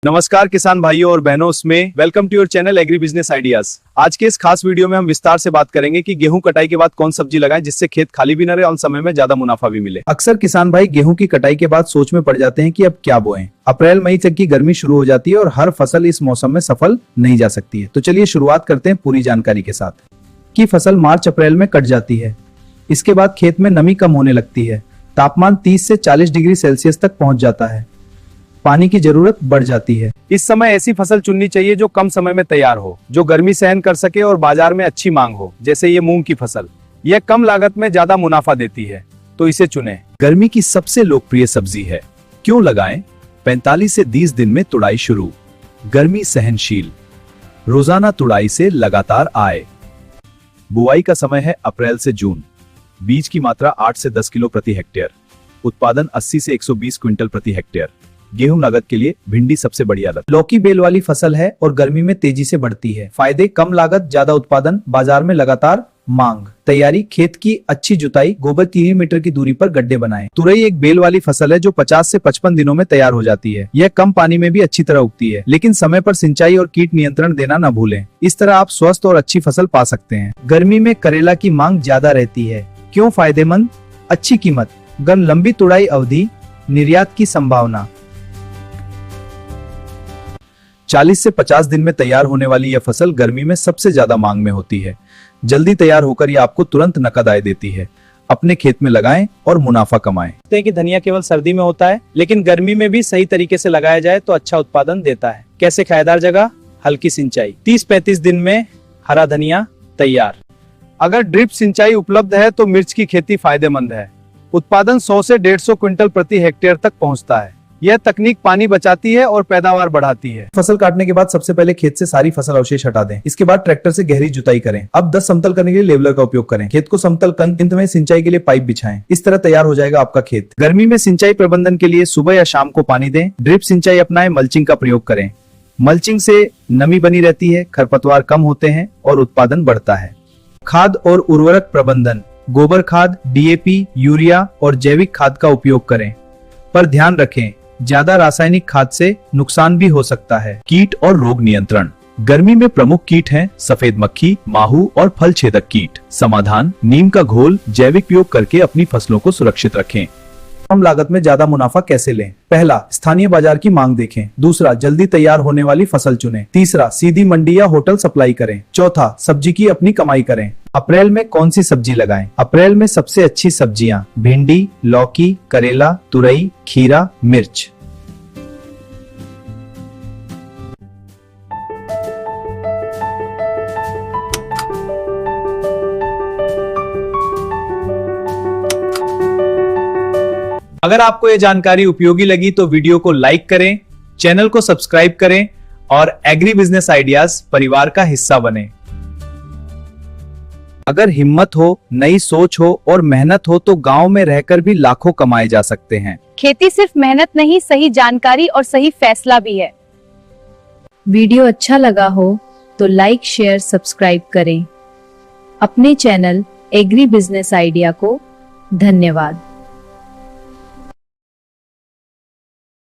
नमस्कार किसान भाइयों और बहनों, उसमें welcome to your channel agri business ideas. आज के इस खास वीडियो में हम विस्तार से बात करेंगे कि गेहूं कटाई के बाद कौन सब्जी लगाएं जिससे खेत खाली भी न रहे और समय में ज्यादा मुनाफा भी मिले। अक्सर किसान भाई गेहूं की कटाई के बाद सोच में पड़ जाते हैं कि अब क्या बोएं। अप्रैल मई तक की गर्मी शुरू हो जाती है और हर फसल इस मौसम में सफल नहीं जा सकती है। तो चलिए शुरुआत करते हैं पूरी जानकारी के साथ। की फसल मार्च अप्रैल में कट जाती है। इसके बाद खेत में नमी कम होने लगती है। तापमान 30 से 40 डिग्री सेल्सियस तक पहुंच जाता है। पानी की जरूरत बढ़ जाती है। इस समय ऐसी फसल चुननी चाहिए जो कम समय में तैयार हो, जो गर्मी सहन कर सके और बाजार में अच्छी मांग हो। जैसे ये मूंग की फसल, यह कम लागत में ज्यादा मुनाफा देती है, तो इसे चुनें। गर्मी की सबसे लोकप्रिय सब्जी है, क्यों लगाएं? 45 से 30 दिन में तुड़ाई शुरू। गर्मी सहनशील, रोजाना तुड़ाई से लगातार आय। बुआई का समय है अप्रैल से जून। बीज की मात्रा 8 से 10 किलो प्रति हेक्टेयर। उत्पादन 80 से 120 क्विंटल प्रति हेक्टेयर। गेहूं लागत के लिए भिंडी सबसे बढ़िया लागत। लौकी बेल वाली फसल है और गर्मी में तेजी से बढ़ती है। फायदे कम लागत, ज्यादा उत्पादन, बाजार में लगातार मांग। तैयारी खेत की अच्छी जुताई, गोबर 3 मीटर की दूरी पर गड्ढे बनाएं। तुरई एक बेल वाली फसल है जो 50 से 55 दिनों में तैयार हो जाती है। यह कम पानी में भी अच्छी तरह उगती है, लेकिन समय पर सिंचाई और कीट नियंत्रण देना न भूलें। इस तरह आप स्वस्थ और अच्छी फसल पा सकते हैं। गर्मी में करेला की मांग ज्यादा रहती है, क्यों फायदेमंद? अच्छी कीमत, लंबी तुड़ाई अवधि, निर्यात की संभावना। 40 से 50 दिन में तैयार होने वाली यह फसल गर्मी में सबसे ज्यादा मांग में होती है। जल्दी तैयार होकर यह आपको तुरंत नकद आय देती है। अपने खेत में लगाएं और मुनाफा कमाएं। कि धनिया केवल सर्दी में होता है, लेकिन गर्मी में भी सही तरीके से लगाया जाए तो अच्छा उत्पादन देता है। कैसे? खाएदार जगह, हल्की सिंचाई, 30-35 दिन में हरा धनिया तैयार। अगर ड्रिप सिंचाई उपलब्ध है तो मिर्च की खेती फायदेमंद है। उत्पादन 100 से 150 क्विंटल प्रति हेक्टेयर तक पहुंचता है। यह तकनीक पानी बचाती है और पैदावार बढ़ाती है। फसल काटने के बाद सबसे पहले खेत से सारी फसल अवशेष हटा दें। इसके बाद ट्रैक्टर से गहरी जुताई करें। अब 10 समतल करने के लिए लेवलर का उपयोग करें। खेत को समतल कर अंत में सिंचाई के लिए पाइप बिछाएं। इस तरह तैयार हो जाएगा आपका खेत। गर्मी में सिंचाई प्रबंधन के लिए सुबह या शाम को पानी दें। ड्रिप सिंचाई अपनाएं। मल्चिंग का प्रयोग करें। मल्चिंग से नमी बनी रहती है, खरपतवार कम होते हैं और उत्पादन बढ़ता है। खाद और उर्वरक प्रबंधन, गोबर खाद, डीएपी, यूरिया और जैविक खाद का उपयोग करें, पर ध्यान रखें ज्यादा रासायनिक खाद से नुकसान भी हो सकता है। कीट और रोग नियंत्रण, गर्मी में प्रमुख कीट हैं सफेद मक्खी, माहू और फल छेदक कीट। समाधान: नीम का घोल, जैविक उपयोग करके अपनी फसलों को सुरक्षित रखें। कम लागत में ज्यादा मुनाफा कैसे लें? पहला, स्थानीय बाजार की मांग देखें। दूसरा, जल्दी तैयार होने वाली फसल चुनें। तीसरा, सीधी मंडी या होटल सप्लाई करें। चौथा, सब्जी की अपनी कमाई करें। अप्रैल में कौन सी सब्जी लगाएं? अप्रैल में सबसे अच्छी सब्जियां भिंडी, लौकी, करेला, तुरई, खीरा, मिर्च। अगर आपको यह जानकारी उपयोगी लगी तो वीडियो को लाइक करें, चैनल को सब्सक्राइब करें और एग्री बिजनेस आइडियाज परिवार का हिस्सा बने। अगर हिम्मत हो, नई सोच हो और मेहनत हो तो गांव में रहकर भी लाखों कमाए जा सकते हैं। खेती सिर्फ मेहनत नहीं, सही जानकारी और सही फैसला भी है। वीडियो अच्छा लगा हो तो लाइक, शेयर, सब्सक्राइब करें अपने चैनल एग्री बिजनेस आइडिया को। धन्यवाद।